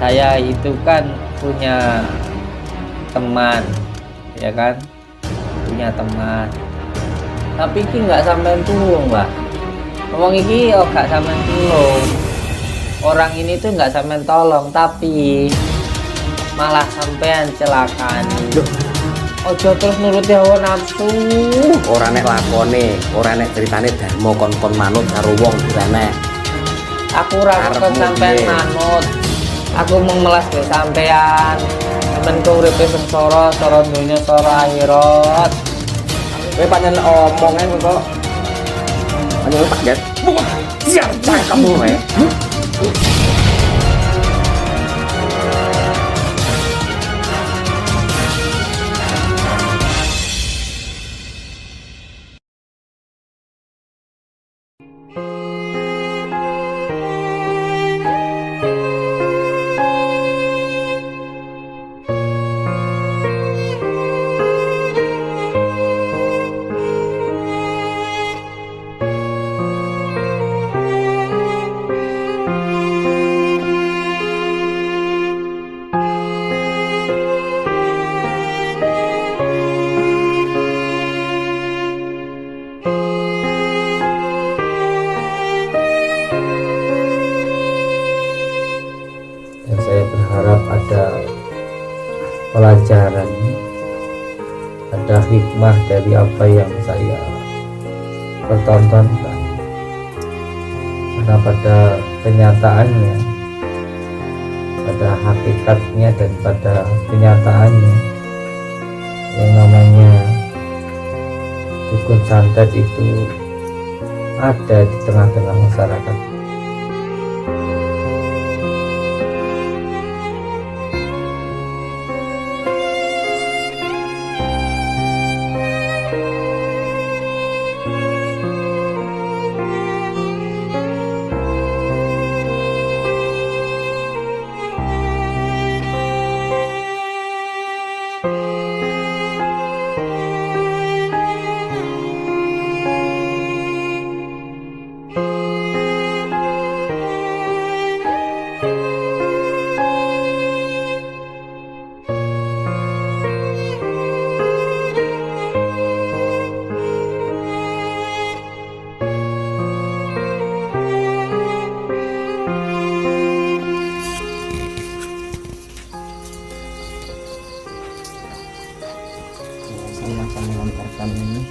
Saya itu kan punya teman, ya kan, punya teman. Tapi iki nggak sampean tulung, Mbak. Ngomong iki yo gak sampean tulung. Orang ini tuh nggak sampean tolong, tapi malah sampean celakani. Ojo terus nuruti hawa nafsu. Ora nek lakone, ora nek ceritane dharma kon-kon manut karo wong direne. Aku ora kok sampean manut. Aku mau melas ke sampean. Sampean ku uripe sengsara, sara donya, sara akhirat. Kowe pancen omongan kok. Pancen kaget. Siap kamu wae. Dan saya berharap ada pelajaran, ada hikmah dari apa yang saya pertontonkan. Karena pada kenyataannya, pada hakikatnya dan pada kenyataannya, yang namanya dukun santet itu ada di tengah-tengah masyarakat. Saya akan melontarkan ini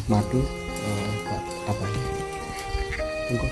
madu apa ini? Tunggu.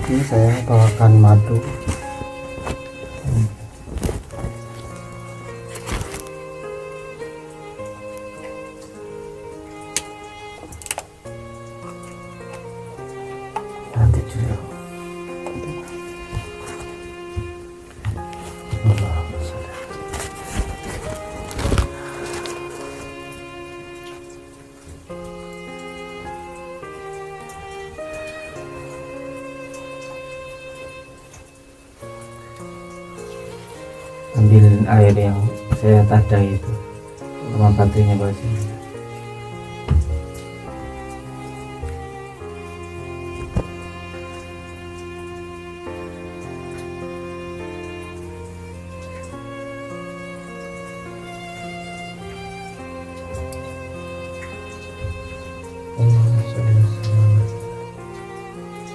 Ini saya bawakan madu. Nanti juga. Ambil air yang saya tadai itu sama batunya baju.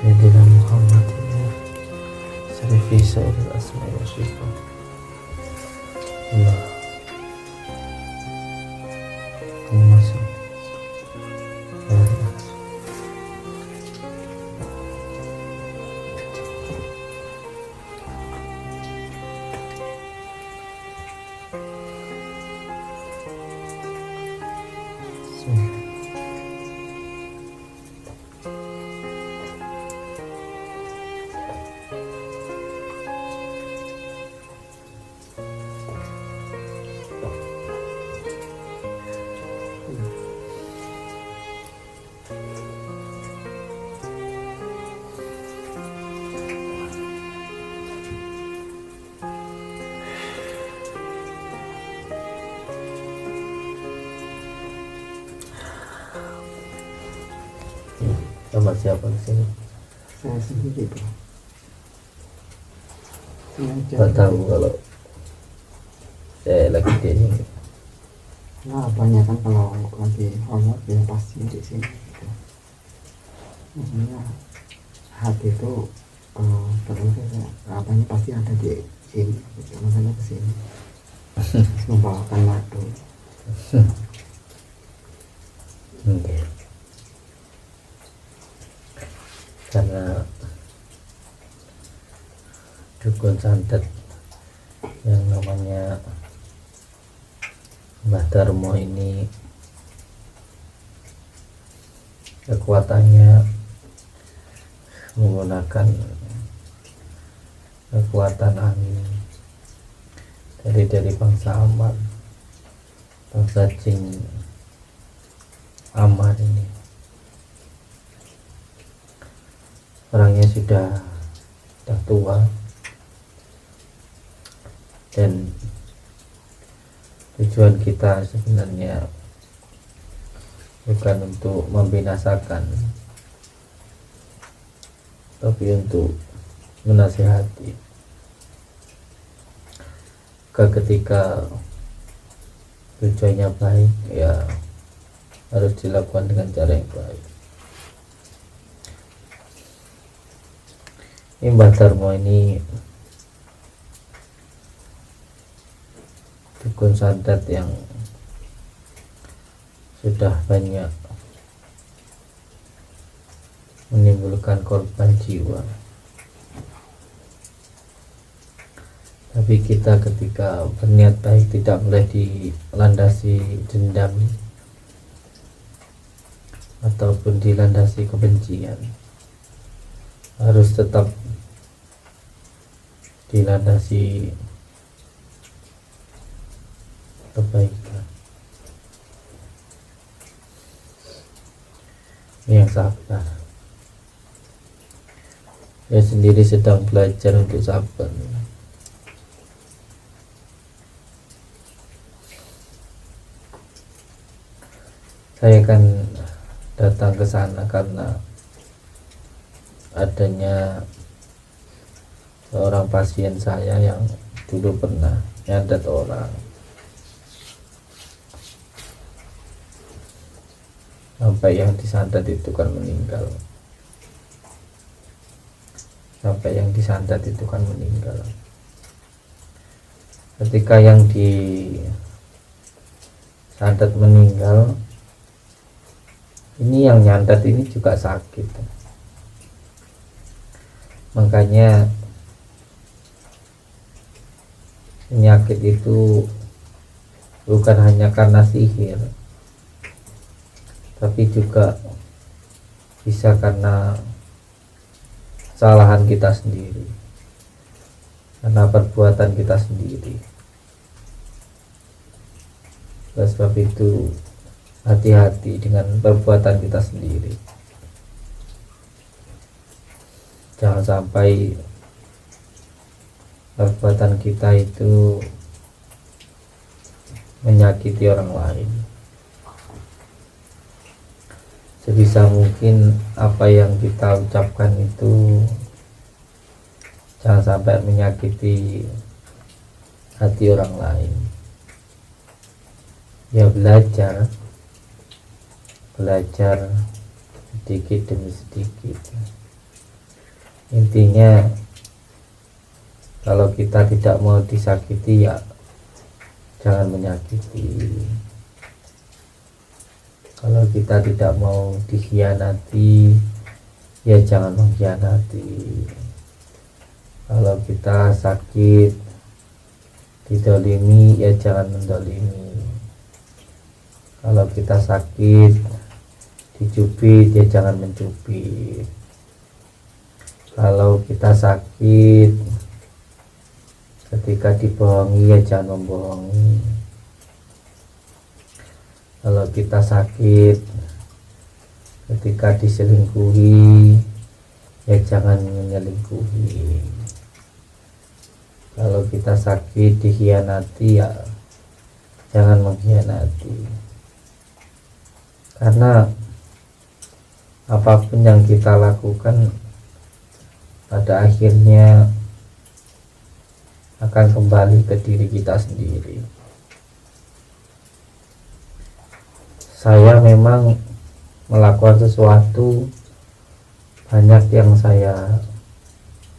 Sayyidina Muhammad Sarifi Sayyidul Asma wa Syifa Allah. Kamu masuk. Sama siapa di sini? Saya sendiri bro. Sengaja. Nggak tahu kalau saya lagi di sini. Nah, banyak kan kalau lagi horor ya pasti di sini gitu. Maksudnya hati itu terus apanya pasti ada di sini gitu. Makanya kesini membawakan madu. Oke. Karena dukun santet yang namanya Mbah Darmo ini kekuatannya menggunakan kekuatan angin dari bangsa Amar, bangsa jin Amar ini. Orangnya sudah tua dan tujuan kita sebenarnya bukan untuk membinasakan, tapi untuk menasihati. Ketika tujuannya baik, ya harus dilakukan dengan cara yang baik. Ini Mbah Darmo ini dukun santet yang sudah banyak menimbulkan korban jiwa. Tapi kita ketika berniat baik tidak boleh dilandasi dendam ataupun dilandasi kebencian, harus tetap dilandasi kebaikan. Yang sabar. Saya sendiri sedang belajar untuk sabar. Saya akan datang ke sana karena adanya seorang pasien saya yang dulu pernah nyantet orang sampai yang disantet itu kan meninggal. Ketika yang disantet meninggal, ini yang nyantet ini juga sakit. Makanya penyakit itu bukan hanya karena sihir, tapi juga bisa karena kesalahan kita sendiri, karena perbuatan kita sendiri. Oleh sebab itu hati-hati dengan perbuatan kita sendiri. Jangan sampai perbuatan kita itu menyakiti orang lain. Sebisa mungkin apa yang kita ucapkan itu jangan sampai menyakiti hati orang lain. Ya belajar sedikit demi sedikit. Intinya kalau kita tidak mau disakiti, ya jangan menyakiti. Kalau kita tidak mau dikhianati, ya jangan mengkhianati. Kalau kita sakit, didolimi, ya jangan mendolimi. Kalau kita sakit, dicubit, ya jangan mencubit. Kalau kita sakit, ketika dibohongi, ya jangan membohongi. Kalau kita sakit, ketika diselingkuhi ya jangan menyelingkuhi. Kalau kita sakit dikhianati ya jangan mengkhianati. Karena apapun yang kita lakukan pada akhirnya akan kembali ke diri kita sendiri. Saya memang melakukan sesuatu banyak yang saya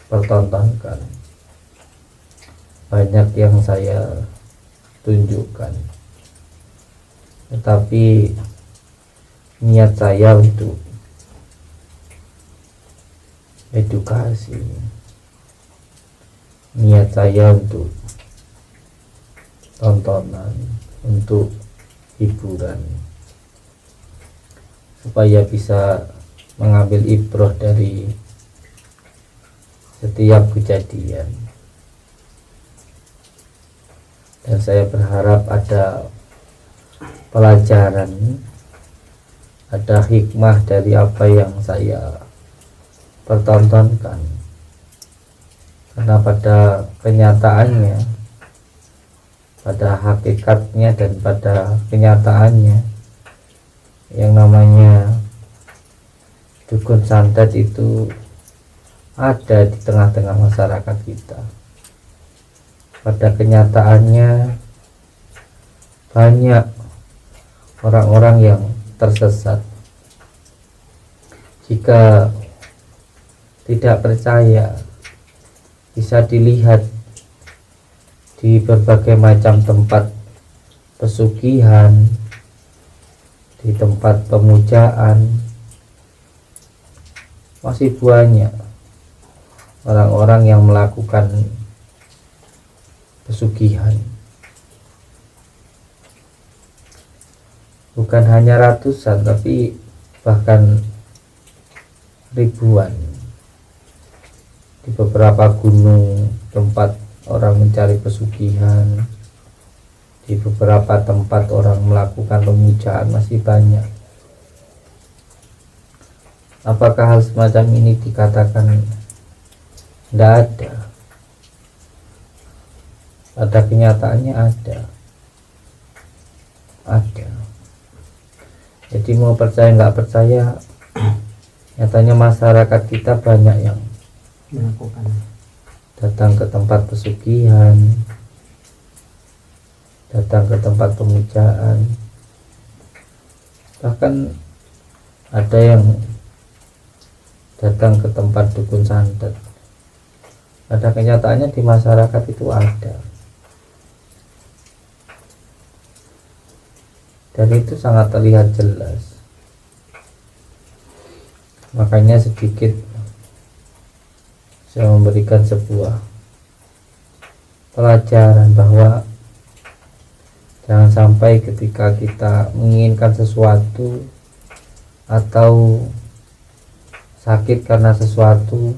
pertontonkan, banyak yang saya tunjukkan, tetapi niat saya untuk edukasi, niat saya untuk tontonan, untuk hiburan, supaya bisa mengambil ibrah dari setiap kejadian. Dan saya berharap ada pelajaran, ada hikmah dari apa yang saya pertontonkan. Karena pada kenyataannya, pada hakikatnya dan pada kenyataannya, yang namanya dukun santet itu ada di tengah-tengah masyarakat kita. Pada kenyataannya banyak orang-orang yang tersesat. Jika tidak percaya, bisa dilihat di berbagai macam tempat pesugihan, di tempat pemujaan, masih banyak orang-orang yang melakukan pesugihan. Bukan hanya ratusan, tapi bahkan ribuan. Di beberapa gunung tempat orang mencari pesugihan, di beberapa tempat orang melakukan pemujaan masih banyak. Apakah hal semacam ini dikatakan tidak ada? Pada kenyataannya ada. Jadi mau percaya nggak percaya, nyatanya masyarakat kita banyak yang melakukan, datang ke tempat pesugihan, datang ke tempat pemujaan, bahkan ada yang datang ke tempat dukun santet. Pada kenyataannya di masyarakat itu ada, dan itu sangat terlihat jelas. Makanya sedikit saya memberikan sebuah pelajaran bahwa jangan sampai ketika kita menginginkan sesuatu atau sakit karena sesuatu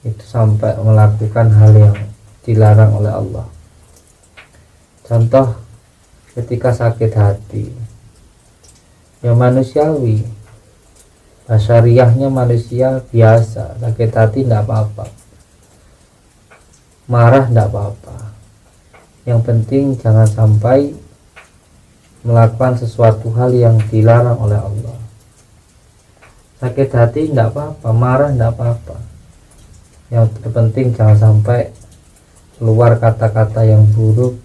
itu sampai melakukan hal yang dilarang oleh Allah. Contoh, ketika sakit hati, ya manusiawi, basyariahnya manusia biasa, sakit hati tidak apa-apa, marah tidak apa-apa. Yang penting jangan sampai melakukan sesuatu hal yang dilarang oleh Allah. Sakit hati tidak apa-apa, marah tidak apa-apa. Yang terpenting jangan sampai keluar kata-kata yang buruk,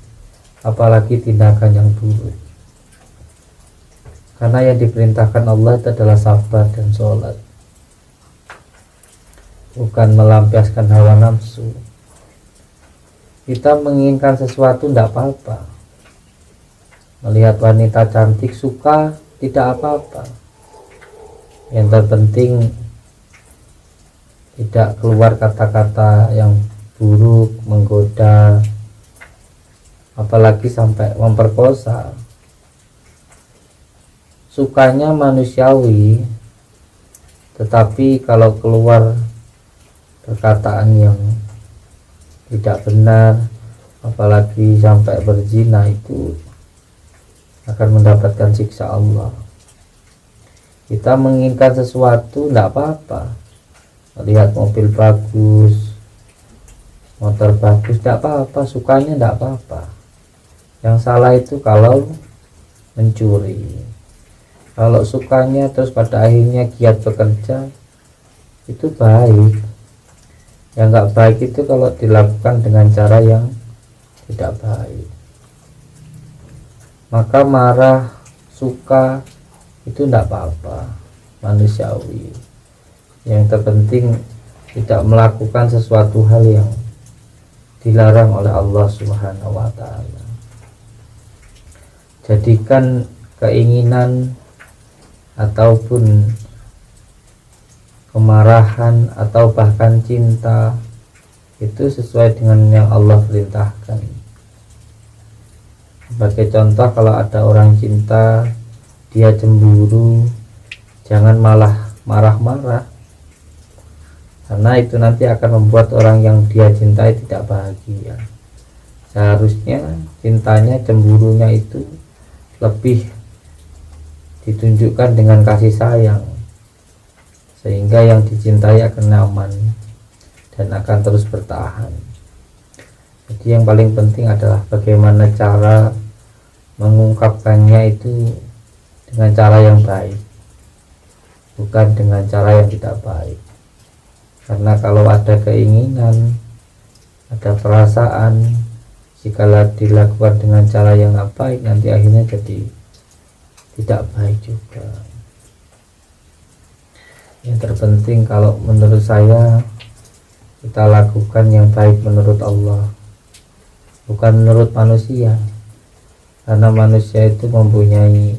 apalagi tindakan yang buruk. Karena yang diperintahkan Allah itu adalah sabar dan sholat, bukan melampiaskan hawa nafsu. Kita menginginkan sesuatu tidak apa-apa. Melihat wanita cantik suka tidak apa-apa. Yang terpenting tidak keluar kata-kata yang buruk, menggoda, apalagi sampai memperkosa. Sukanya manusiawi, tetapi kalau keluar perkataan yang tidak benar, apalagi sampai berzina, itu akan mendapatkan siksa Allah. Kita menginginkan sesuatu tidak apa-apa, lihat mobil bagus, motor bagus, tidak apa-apa, sukanya tidak apa-apa. Yang salah itu kalau mencuri. Kalau sukanya terus pada akhirnya giat bekerja, itu baik. Yang nggak baik itu kalau dilakukan dengan cara yang tidak baik. Maka marah, suka itu tidak apa-apa, manusiawi. Yang terpenting tidak melakukan sesuatu hal yang dilarang oleh Allah Subhanahu wa Ta'ala. Jadikan keinginan ataupun kemarahan atau bahkan cinta itu sesuai dengan yang Allah perintahkan. Sebagai contoh, kalau ada orang cinta, dia cemburu, jangan malah marah-marah, karena itu nanti akan membuat orang yang dia cintai tidak bahagia. Seharusnya cintanya, cemburunya itu lebih ditunjukkan dengan kasih sayang, sehingga yang dicintai akan nyaman dan akan terus bertahan. Jadi yang paling penting adalah bagaimana cara mengungkapkannya itu dengan cara yang baik, bukan dengan cara yang tidak baik. Karena kalau ada keinginan, ada perasaan, jika dilakukan dengan cara yang tidak baik, nanti akhirnya jadi tidak baik juga. Yang terpenting kalau menurut saya, kita lakukan yang baik menurut Allah, bukan menurut manusia. Karena manusia itu mempunyai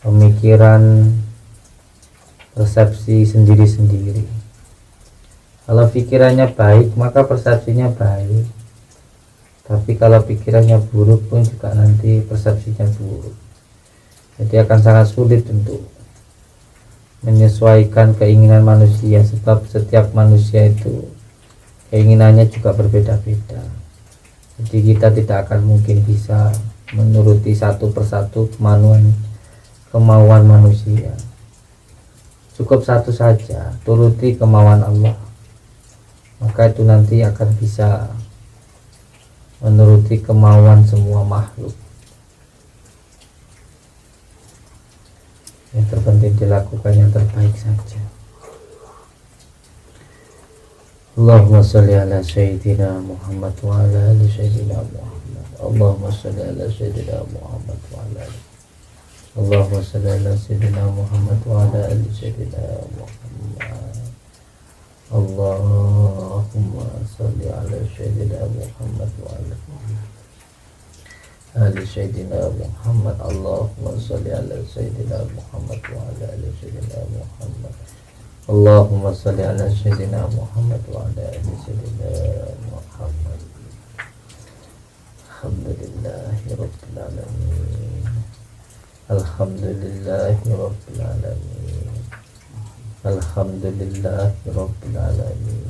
pemikiran, persepsi sendiri-sendiri. Kalau pikirannya baik, maka persepsinya baik. Tapi kalau pikirannya buruk pun juga nanti persepsinya buruk. Jadi akan sangat sulit untuk menyesuaikan keinginan manusia, sebab setiap manusia itu keinginannya juga berbeda-beda. Jadi kita tidak akan mungkin bisa menuruti satu persatu kemauan manusia. Cukup satu saja, turuti kemauan Allah, maka itu nanti akan bisa menuruti kemauan semua makhluk. Yang terpenting dilakukan yang terbaik saja. Allahumma salli ala Sayyidina Muhammad wa ala ali Sayyidina Muhammad. Allahumma salli ala Sayyidina Muhammad wa ala ali. Allahumma salli ala Sayyidina Muhammad wa ala ali Sayyidina Muhammad. Allahumma salli ala Sayyidina Muhammad wa ala ali Sayyidina Muhammad. Allahumma salli ala Sayyidina Muhammad wa ala ali Sayyidina Muhammad. Allahumma salli ala Sayyidina Muhammad wa ala ali Sayyidina Muhammad. Alhamdulillahi Rabbil Alamin. Alhamdulillahi Rabbil Alamin. Alhamdulillahi Rabbil Alamin.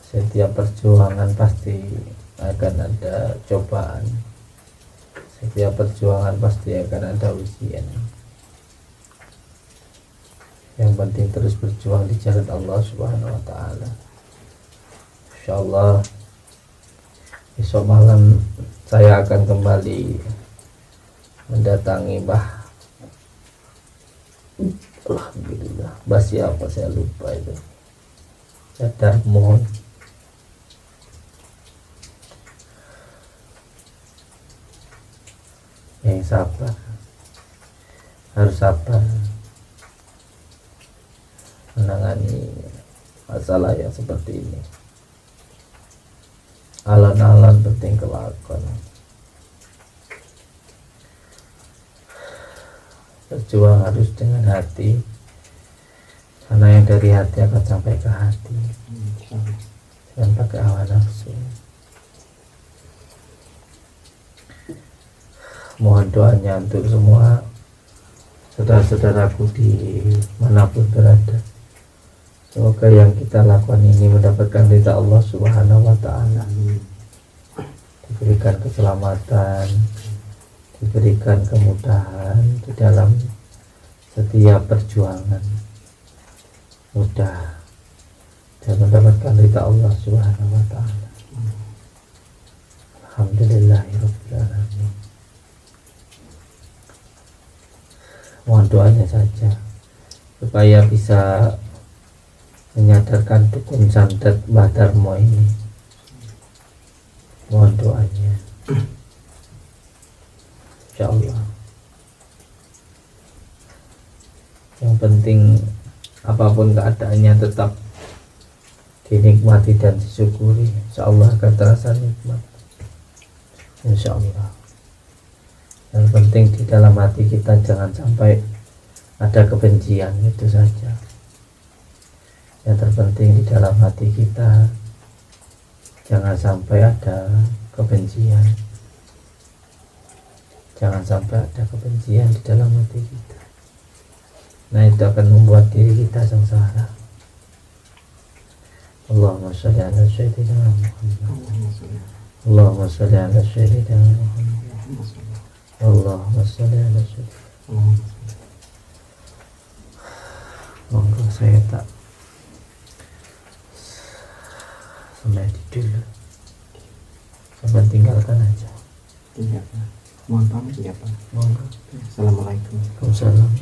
Setiap perjuangan pasti akan ada cobaan. Setiap perjuangan pasti akan ada ujian. Yang penting terus berjuang di jalan Allah Subhanahu wa Ta'ala. Insyaallah besok malam saya akan kembali mendatangi Mbah. Alhamdulillah, Mbah siapa saya lupa itu. Cadar mohon. Yang sabar, harus sabar menangani masalah yang seperti ini. Alon-alon penting kelakon. Berjuang harus dengan hati, karena yang dari hati akan sampai ke hati, jangan pakai hawa nafsu. Mohon doanya untuk semua saudara-saudaraku di manapun berada. Semoga yang kita lakukan ini mendapatkan ridha Allah Subhanahu wa Ta'ala, diberikan keselamatan, diberikan kemudahan di dalam setiap perjuangan, mudah dan mendapatkan ridha Allah Subhanahu wa taala. Alhamdulillahirabbil alamin. Mohon doanya saja supaya bisa menyadarkan dukun santet Mbah Darmo ini. Mohon doanya. Insyaallah. Yang penting apapun keadaannya tetap dinikmati dan disyukuri. Insyaallah akan terasa nikmat. Insyaallah. Yang penting di dalam hati kita jangan sampai ada kebencian, itu saja. Yang terpenting di dalam hati kita jangan sampai ada kebencian. Jangan sampai ada kebencian di dalam hati kita. Nah, itu akan membuat diri kita sengsara. Allahumma sholli ala sayyidina Muhammad. Allahumma sholli ala sayyidina Muhammad. Allahumma sholli ala sayyidina. Monggo saya tak sampai di dulu. Sampai tinggalkan aja. Iya Pak. Mohon pamit ya Pak. Monggo. Assalamualaikum. Waalaikumsalam.